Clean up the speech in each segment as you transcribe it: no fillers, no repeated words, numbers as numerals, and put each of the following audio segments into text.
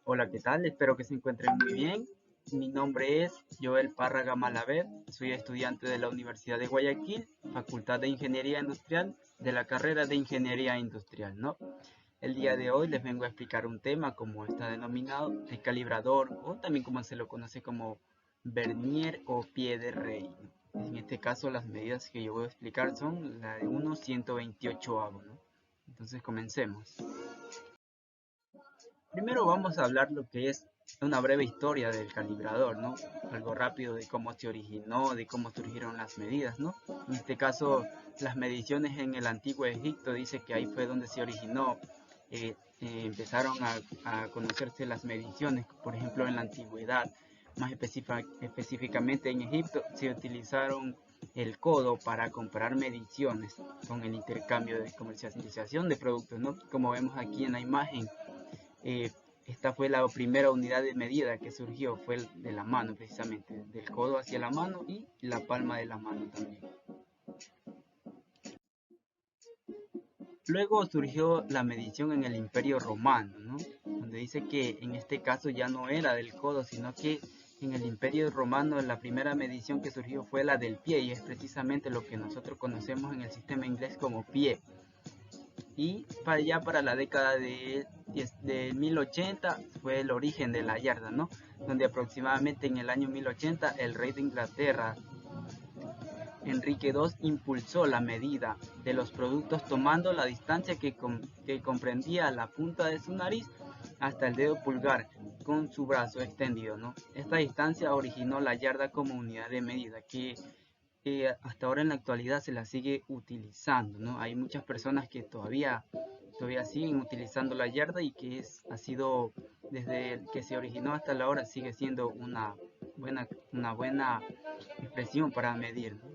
Hola, ¿qué tal? Espero que se encuentren muy bien. Mi nombre es Joel Párraga Malaver, soy estudiante de la Universidad de Guayaquil, Facultad de Ingeniería Industrial, de la carrera de Ingeniería Industrial, ¿no? El día de hoy les vengo a explicar un tema como está denominado el calibrador o también como se lo conoce como vernier o pie de rey. En este caso las medidas que yo voy a explicar son la de 1/128, ¿no? Entonces comencemos. Primero vamos a hablar lo que es una breve historia del calibrador, ¿no? Algo rápido de cómo se originó, de cómo surgieron las medidas, ¿no? En este caso, las mediciones en el antiguo Egipto dice que ahí fue donde se originó, empezaron a conocerse las mediciones, por ejemplo, en la antigüedad, más específicamente en Egipto, se utilizaron el codo para comprar mediciones con el intercambio de comercialización de productos, ¿no? Como vemos aquí en la imagen, eh, esta fue la primera unidad de medida que surgió, fue de la mano precisamente, del codo hacia la mano y la palma de la mano también. Luego surgió la medición en el Imperio Romano, ¿no? Donde dice que en este caso ya no era del codo, sino que en el Imperio Romano la primera medición que surgió fue la del pie y es precisamente lo que nosotros conocemos en el sistema inglés como pie. Y para allá para la década de 1080 fue el origen de la yarda, ¿no? Donde aproximadamente en el año 1080 el rey de Inglaterra, Enrique II, impulsó la medida de los productos tomando la distancia que comprendía la punta de su nariz hasta el dedo pulgar con su brazo extendido, ¿no? Esta distancia originó la yarda como unidad de medida que hasta ahora en la actualidad se la sigue utilizando, ¿no? Hay muchas personas que todavía siguen utilizando la yarda y que ha sido desde que se originó hasta la hora sigue siendo una buena expresión para medir, ¿no?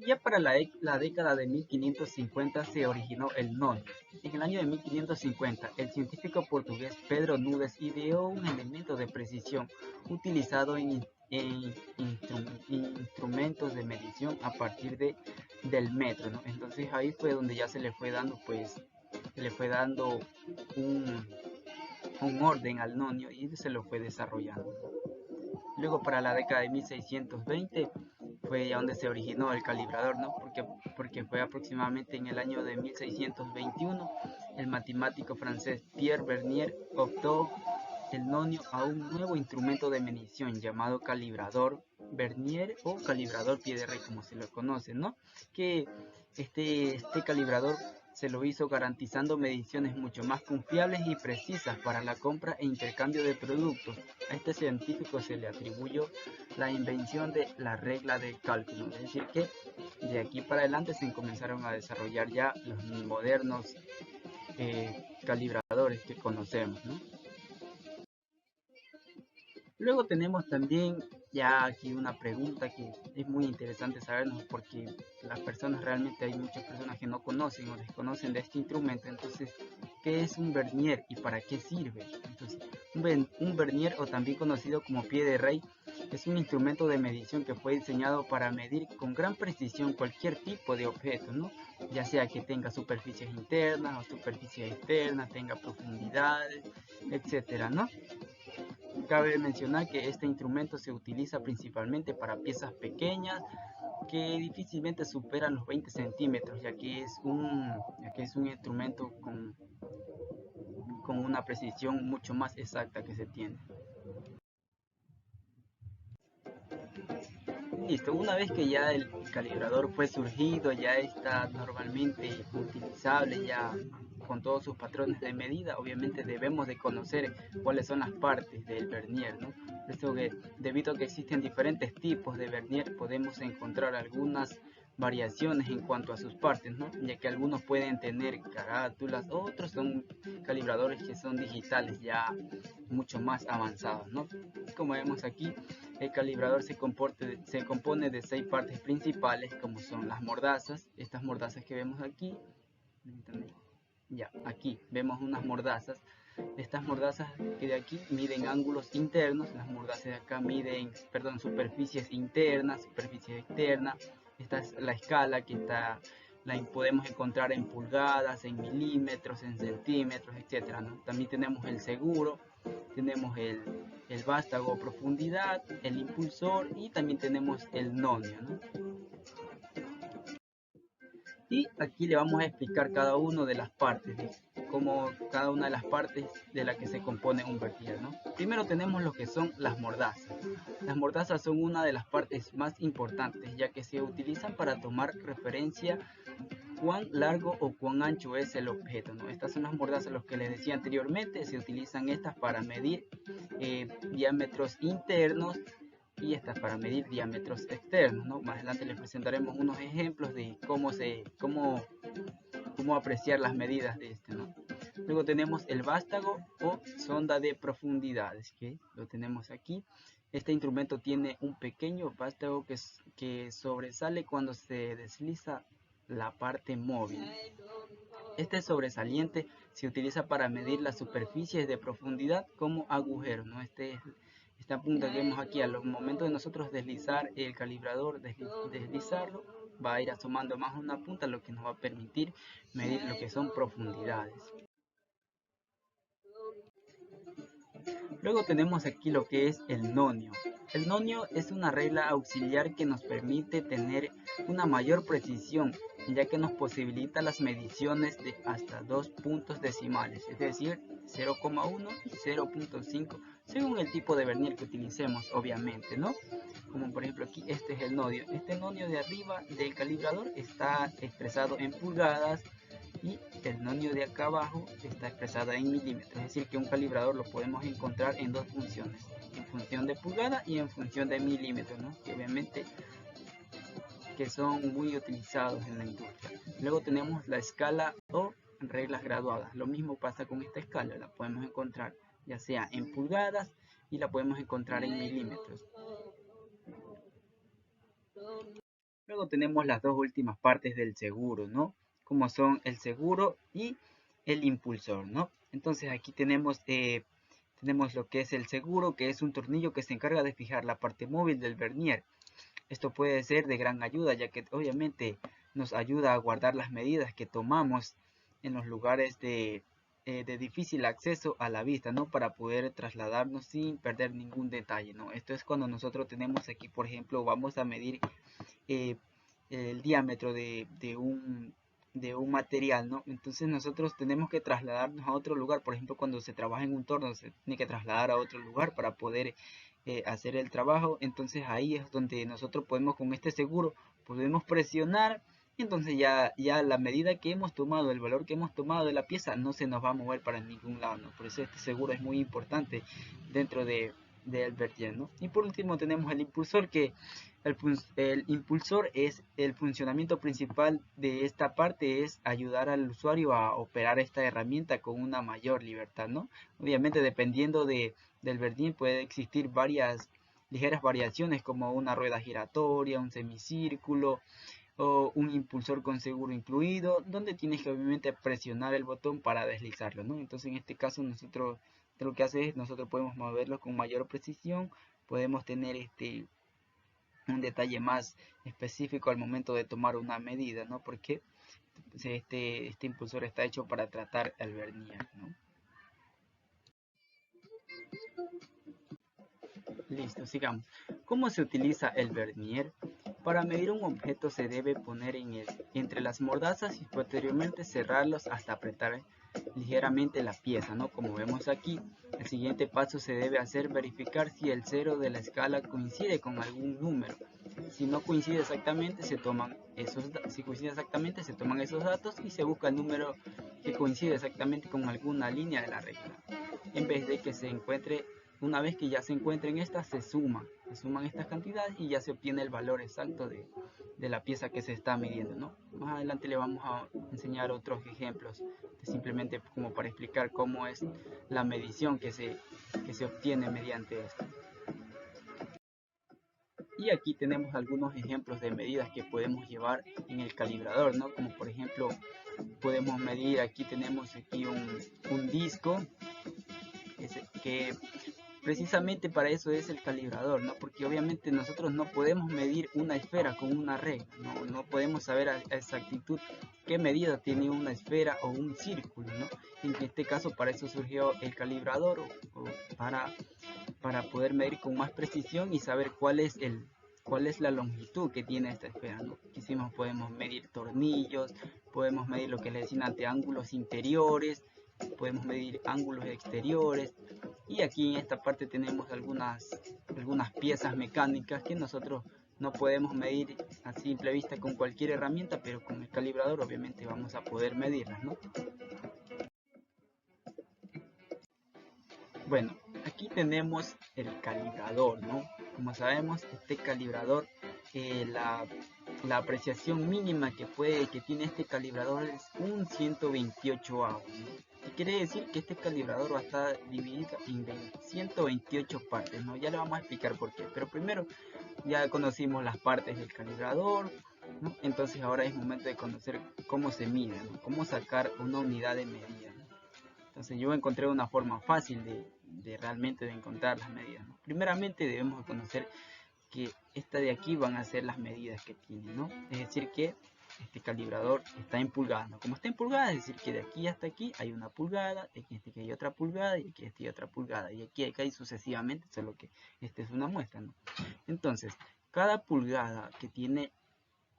Ya para la década de 1550 se originó el nonio. En el año de 1550, el científico portugués Pedro Nunes ideó un elemento de precisión utilizado en instrumentos de medición a partir del metro, ¿no? Entonces ahí fue donde ya se le fue dando, pues, se le fue dando un, un orden al nonio y se lo fue desarrollando. Luego para la década de 1620 fue ya donde se originó el calibrador, ¿no? Porque fue aproximadamente en el año de 1621 el matemático francés Pierre Vernier optó el nonio a un nuevo instrumento de medición llamado calibrador Vernier o calibrador pie de rey como se lo conoce, ¿no? Que este calibrador se lo hizo garantizando mediciones mucho más confiables y precisas para la compra e intercambio de productos. A este científico se le atribuyó la invención de la regla de cálculo, es decir que de aquí para adelante se comenzaron a desarrollar ya los modernos calibradores que conocemos, ¿no? Luego tenemos también ya aquí una pregunta que es muy interesante sabernos porque las personas realmente hay muchas personas que no conocen o desconocen de este instrumento. Entonces, ¿qué es un vernier y para qué sirve? Entonces, un vernier o también conocido como pie de rey es un instrumento de medición que fue diseñado para medir con gran precisión cualquier tipo de objeto, ¿no? Ya sea que tenga superficies internas o superficies externas, tenga profundidades, etcétera, ¿no? Cabe mencionar que este instrumento se utiliza principalmente para piezas pequeñas que difícilmente superan los 20 centímetros, ya que es un instrumento con una precisión mucho más exacta que se tiene. Listo, una vez que ya el calibrador fue surgido, ya está normalmente utilizable, ya con todos sus patrones de medida, obviamente debemos de conocer cuáles son las partes del vernier, ¿no? Esto que debido a que existen diferentes tipos de vernier, podemos encontrar algunas variaciones en cuanto a sus partes, ¿no? Ya que algunos pueden tener carátulas, otros son calibradores que son digitales ya mucho más avanzados, ¿no? Como vemos aquí, el calibrador se compone de 6 partes principales, como son las mordazas. Estas mordazas que vemos aquí, ya, aquí vemos unas mordazas. Estas mordazas que de aquí miden ángulos internos, las mordazas de acá miden, perdón, superficies internas, superficies externas. Esta es la escala que está podemos encontrar en pulgadas, en milímetros, en centímetros, etcétera, ¿no? También tenemos el seguro, tenemos el vástago profundidad, el impulsor y también tenemos el nonio, ¿no? Y aquí le vamos a explicar cada una de las partes, como cada una de las partes de la que se compone un vertier, ¿no? Primero tenemos lo que son las mordazas. Las mordazas son una de las partes más importantes, ya que se utilizan para tomar referencia cuán largo o cuán ancho es el objeto, ¿no? Estas son las mordazas, los que les decía anteriormente, se utilizan estas para medir diámetros internos y estas para medir diámetros externos, ¿no? Más adelante les presentaremos unos ejemplos de cómo apreciar las medidas de este, ¿no? Luego tenemos el vástago o sonda de profundidades, que lo tenemos aquí. Este instrumento tiene un pequeño vástago que sobresale cuando se desliza la parte móvil. Este sobresaliente se utiliza para medir las superficies de profundidad como agujeros, ¿no? Esta punta que vemos aquí, al momento de nosotros deslizar el calibrador, deslizarlo, va a ir asomando más una punta, lo que nos va a permitir medir lo que son profundidades. Luego tenemos aquí lo que es el nonio. El nonio es una regla auxiliar que nos permite tener una mayor precisión, ya que nos posibilita las mediciones de hasta 2 puntos decimales, es decir, 0,1 y 0,5, según el tipo de vernier que utilicemos, obviamente, ¿no? Como por ejemplo aquí, este es el nonio. Este nonio de arriba del calibrador está expresado en pulgadas, y el nonio de acá abajo está expresado en milímetros, es decir que un calibrador lo podemos encontrar en dos funciones, en función de pulgada y en función de milímetros, ¿no? Que obviamente que son muy utilizados en la industria. Luego tenemos la escala o reglas graduadas. Lo mismo pasa con esta escala, la podemos encontrar ya sea en pulgadas y la podemos encontrar en milímetros. Luego tenemos las dos últimas partes del seguro, ¿no? Como son el seguro y el impulsor, ¿no? Entonces aquí tenemos lo que es el seguro, que es un tornillo que se encarga de fijar la parte móvil del vernier. Esto puede ser de gran ayuda, ya que obviamente nos ayuda a guardar las medidas que tomamos en los lugares de difícil acceso a la vista, ¿no? Para poder trasladarnos sin perder ningún detalle, ¿no? Esto es cuando nosotros tenemos aquí, por ejemplo, vamos a medir eh, el diámetro de un material, ¿no? Entonces nosotros tenemos que trasladarnos a otro lugar, por ejemplo, cuando se trabaja en un torno, se tiene que trasladar a otro lugar para poder hacer el trabajo. Entonces ahí es donde nosotros podemos, con este seguro, podemos presionar, y entonces ya la medida que hemos tomado, el valor que hemos tomado de la pieza, no se nos va a mover para ningún lado, ¿no? Por eso este seguro es muy importante dentro del vertier, ¿no? Y por último tenemos el impulsor, que el impulsor es el funcionamiento principal de esta parte, es ayudar al usuario a operar esta herramienta con una mayor libertad, ¿no? Obviamente dependiendo del vernier puede existir varias ligeras variaciones, como una rueda giratoria, un semicírculo o un impulsor con seguro incluido, donde tienes que obviamente presionar el botón para deslizarlo, ¿no? Entonces en este caso nosotros lo que hace es nosotros podemos moverlo con mayor precisión, podemos tener un detalle más específico al momento de tomar una medida, ¿no? Porque este impulsor está hecho para tratar el vernier, ¿no? Listo, sigamos. ¿Cómo se utiliza el vernier? Para medir un objeto se debe poner entre las mordazas y posteriormente cerrarlos hasta apretar ligeramente la pieza, ¿no? Como vemos aquí, el siguiente paso se debe hacer verificar si el cero de la escala coincide con algún número. Si no coincide exactamente, si coincide exactamente, se toman esos datos y se busca el número que coincide exactamente con alguna línea de la regla. En vez de que se encuentre, una vez que ya se encuentren estas, se suman estas cantidades y ya se obtiene el valor exacto de la pieza que se está midiendo, ¿no? Más adelante le vamos a enseñar otros ejemplos, simplemente como para explicar cómo es la medición que se obtiene mediante esto. Y aquí tenemos algunos ejemplos de medidas que podemos llevar en el calibrador, ¿no? Como por ejemplo, podemos medir, aquí tenemos aquí un disco que Precisamente para eso es el calibrador, ¿no? Porque obviamente nosotros no podemos medir una esfera con una regla, no podemos saber a exactitud qué medida tiene una esfera o un círculo, ¿no? En este caso para eso surgió el calibrador, o para poder medir con más precisión y saber cuál es la longitud que tiene esta esfera, ¿no? Podemos medir tornillos, podemos medir lo que le decían ante ángulos interiores, podemos medir ángulos exteriores, y aquí en esta parte tenemos algunas piezas mecánicas que nosotros no podemos medir a simple vista con cualquier herramienta, pero con el calibrador obviamente vamos a poder medirlas, ¿no? Bueno, aquí tenemos el calibrador, ¿no? Como sabemos, este calibrador, la apreciación mínima que tiene este calibrador es un 128avo, ¿no? Y quiere decir que este calibrador va a estar dividido en 128 partes, ¿no? Ya le vamos a explicar por qué, pero primero ya conocimos las partes del calibrador, ¿no? Entonces ahora es momento de conocer cómo se mide, ¿no? Cómo sacar una unidad de medida, ¿no? Entonces yo encontré una forma fácil de realmente de encontrar las medidas, ¿no? Primeramente debemos conocer que esta de aquí van a ser las medidas que tiene, ¿no? Es decir que este calibrador está en pulgadas, ¿no? Como está en pulgadas, es decir que de aquí hasta aquí hay una pulgada, aquí hay otra pulgada, y aquí hay otra pulgada, y aquí hay sucesivamente, solo que esta es una muestra, ¿no? Entonces, cada pulgada que tiene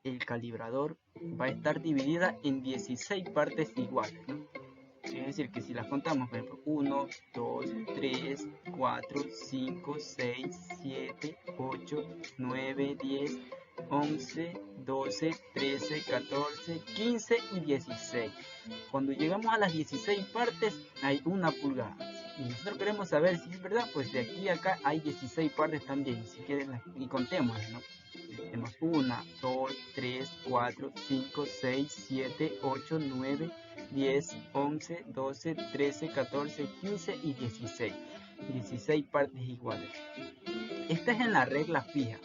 el calibrador va a estar dividida en 16 partes iguales, ¿no? Es decir, que si las contamos, por ejemplo, 1, 2, 3, 4, 5, 6, 7, 8, 9, 10, 11, 12, 13, 14, 15 y 16. Cuando llegamos a las 16 partes, hay una pulgada. Y nosotros queremos saber si es verdad, pues de aquí a acá hay 16 partes también. Si quieren, y contemos, ¿no? Tenemos 1, 2, 3, 4, 5, 6, 7, 8, 9, 10, 11, 12, 13, 14, 15 y 16. 16 partes iguales. Esta es en la regla fija.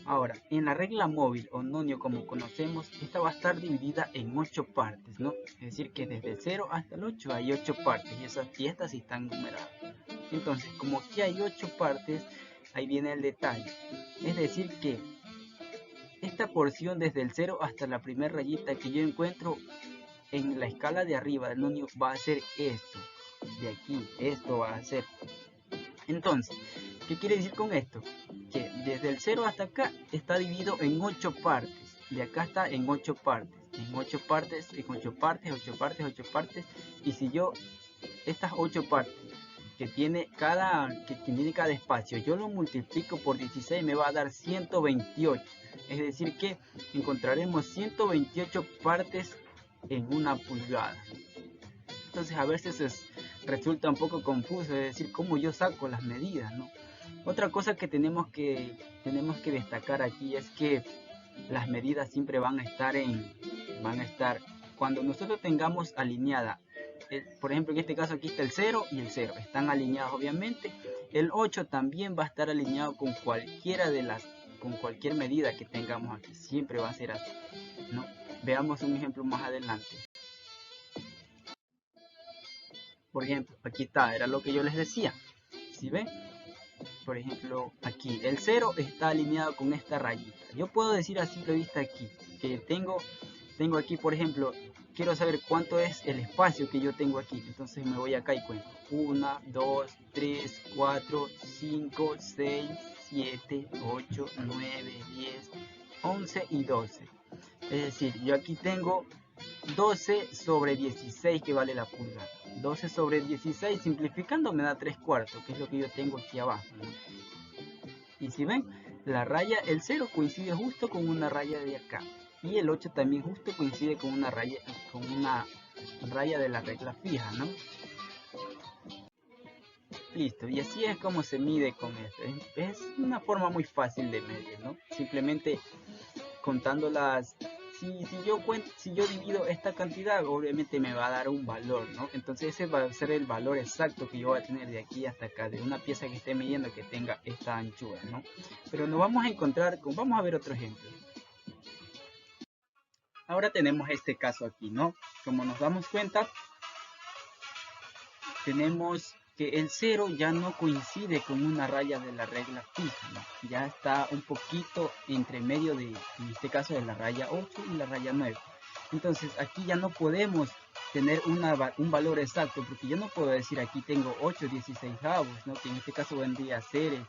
Ahora, en la regla móvil o nonio como conocemos, esta va a estar dividida en 8 partes, ¿no? Es decir, que desde el 0 hasta el 8 hay 8 partes y estas sí están numeradas. Entonces, como aquí hay 8 partes, ahí viene el detalle. Es decir que esta porción desde el 0 hasta la primera rayita que yo encuentro en la escala de arriba del nonio va a ser esto. De aquí, esto va a ser. Entonces, ¿qué quiere decir con esto? Que desde el 0 hasta acá está dividido en 8 partes. De acá está en 8 partes. En 8 partes, en 8 partes, 8 partes, 8 partes. Y si yo, estas 8 partes que tiene cada espacio, yo lo multiplico por 16, me va a dar 128. Es decir que encontraremos 128 partes en una pulgada. Entonces a veces resulta un poco confuso, es decir, cómo yo saco las medidas, ¿no? Otra cosa que tenemos que destacar aquí es que las medidas siempre van a estar cuando nosotros tengamos alineada, por ejemplo en este caso aquí está el 0 y el 0, están alineados obviamente. El 8 también va a estar alineado con cualquier medida que tengamos aquí, siempre va a ser así, ¿no? Veamos un ejemplo más adelante. Por ejemplo, aquí está, era lo que yo les decía. ¿Sí ven? Por ejemplo, aquí el 0 está alineado con esta rayita. Yo puedo decir a simple vista aquí que tengo aquí, por ejemplo, quiero saber cuánto es el espacio que yo tengo aquí. Entonces me voy acá y cuento. 1, 2, 3, 4, 5, 6, 7, 8, 9, 10, 11 y 12. Es decir, yo aquí tengo 12 sobre 16 que vale la pulgada. 12 sobre 16 simplificando me da 3/4, que es lo que yo tengo aquí abajo, ¿no? Y si ven, la raya, el 0 coincide justo con una raya de acá. Y el 8 también justo coincide con una raya de la regla fija, ¿no? Listo, y así es como se mide con esto. Es una forma muy fácil de medir, ¿no? Simplemente contando si yo divido esta cantidad, obviamente me va a dar un valor, ¿no? Entonces ese va a ser el valor exacto que yo voy a tener de aquí hasta acá, de una pieza que esté midiendo que tenga esta anchura, ¿no? Pero nos vamos a encontrar vamos a ver otro ejemplo. Ahora tenemos este caso aquí, ¿no? Como nos damos cuenta, tenemos que el 0 ya no coincide con una raya de la regla fija, ¿no? Ya está un poquito entre medio de, en este caso, de la raya 8 y la raya 9. Entonces aquí ya no podemos tener un valor exacto, porque yo no puedo decir aquí tengo 8/16, ¿no? Que en este caso vendría a ser,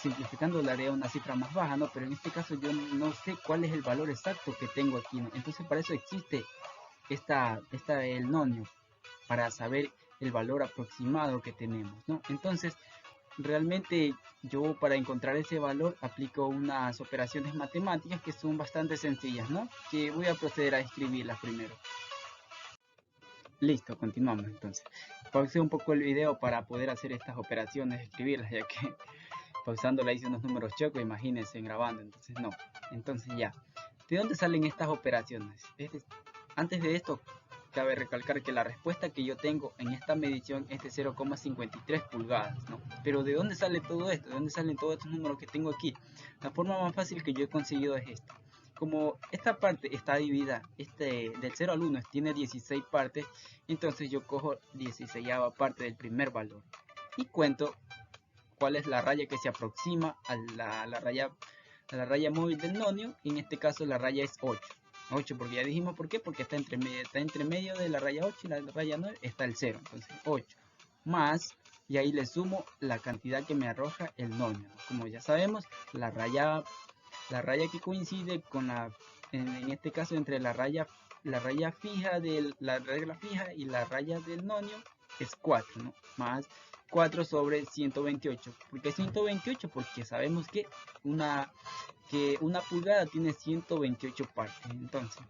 simplificando le haría una cifra más baja, ¿no? Pero en este caso yo no sé cuál es el valor exacto que tengo aquí, ¿no? Entonces para eso existe el nonio, para saber el valor aproximado que tenemos, ¿no? Entonces, realmente yo para encontrar ese valor aplico unas operaciones matemáticas que son bastante sencillas, ¿no? Que voy a proceder a escribirlas primero. Listo, continuamos entonces. Pausé un poco el video para poder hacer estas operaciones, escribirlas, ya que pausándola hice unos números chocos, imagínense grabando, entonces no. Entonces ya, ¿de dónde salen estas operaciones? Antes de esto, cabe recalcar que la respuesta que yo tengo en esta medición es de 0,53 pulgadas, ¿no? Pero ¿de dónde sale todo esto? ¿De dónde salen todos estos números que tengo aquí? La forma más fácil que yo he conseguido es esta. Como esta parte está dividida, del 0 al 1 tiene 16 partes, entonces yo cojo 16ª parte del primer valor y cuento cuál es la raya que se aproxima a la raya móvil del nonio. En este caso la raya es 8. 8 porque ya dijimos por qué, porque está entre medio de la raya 8 y la raya 9 está el 0, entonces 8 más, y ahí le sumo la cantidad que me arroja el nonio. Como ya sabemos, la raya que coincide con en este caso entre la raya fija de la regla fija y la raya del nonio es 4, ¿no? Más 4 sobre 128. ¿Por qué 128? Porque sabemos que una pulgada tiene 128 partes. Entonces,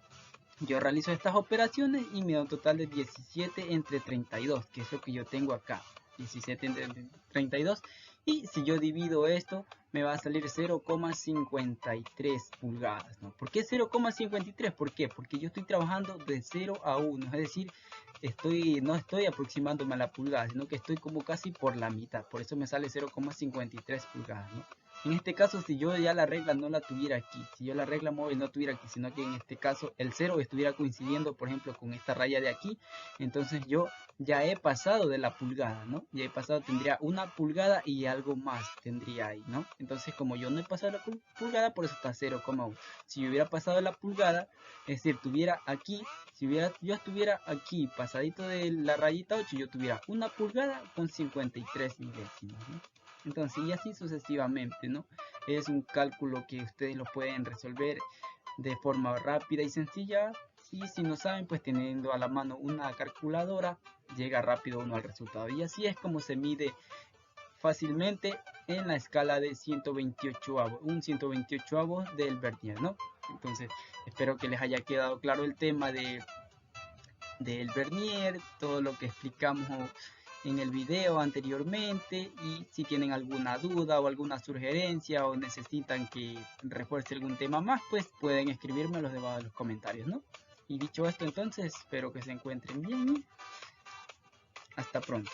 yo realizo estas operaciones y me da un total de 17 entre 32, que es lo que yo tengo acá. 17 entre 32. Y si yo divido esto, me va a salir 0,53 pulgadas, ¿no? ¿Por qué 0,53? ¿Por qué? Porque yo estoy trabajando de 0 a 1, es decir, no estoy aproximándome a la pulgada, sino que estoy como casi por la mitad. Por eso me sale 0,53 pulgadas, ¿no? En este caso, si yo ya la regla no la tuviera aquí, si yo la regla móvil no tuviera aquí, sino que en este caso el 0 estuviera coincidiendo, por ejemplo, con esta raya de aquí, entonces yo ya he pasado de la pulgada, ¿no? Ya he pasado, tendría una pulgada y algo más tendría ahí, ¿no? Entonces, como yo no he pasado la pulgada, por eso está 0,1. Si yo hubiera pasado la pulgada, es decir, tuviera aquí, yo estuviera aquí, pasadito de la rayita 8, yo tuviera una pulgada con 53 milésimos, ¿no? Entonces, y así sucesivamente, ¿no? Es un cálculo que ustedes lo pueden resolver de forma rápida y sencilla. Y si no saben, pues teniendo a la mano una calculadora, llega rápido uno al resultado. Y así es como se mide fácilmente en la escala de 128avos, un 128avos del Vernier, ¿no? Entonces, espero que les haya quedado claro el tema del Vernier, todo lo que explicamos en el video anteriormente, y si tienen alguna duda o alguna sugerencia o necesitan que refuerce algún tema más, pues pueden escribírmelo debajo de los comentarios, ¿no? Y dicho esto, entonces espero que se encuentren bien y hasta pronto.